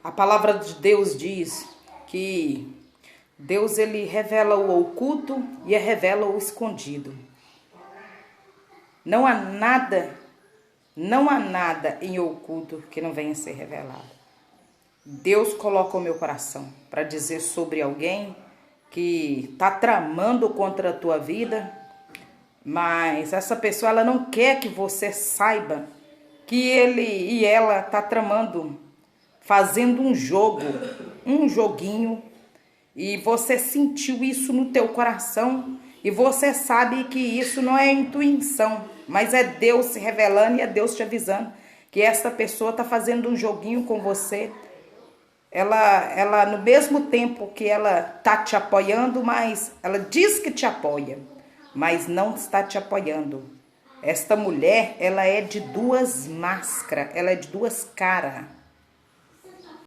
A palavra de Deus diz que Deus ele revela o oculto e revela o escondido. Não há nada em oculto que não venha a ser revelado. Deus coloca o meu coração para dizer sobre alguém que está tramando contra a tua vida, mas essa pessoa ela não quer que você saiba que ele e ela está tramando, fazendo um joguinho, e você sentiu isso no teu coração e você sabe que isso não é intuição, mas é Deus se revelando e é Deus te avisando que essa pessoa está fazendo um joguinho com você. Ela no mesmo tempo que ela tá te apoiando, mas ela diz que te apoia, mas não está te apoiando. Esta mulher, ela é de duas máscaras, ela é de duas caras.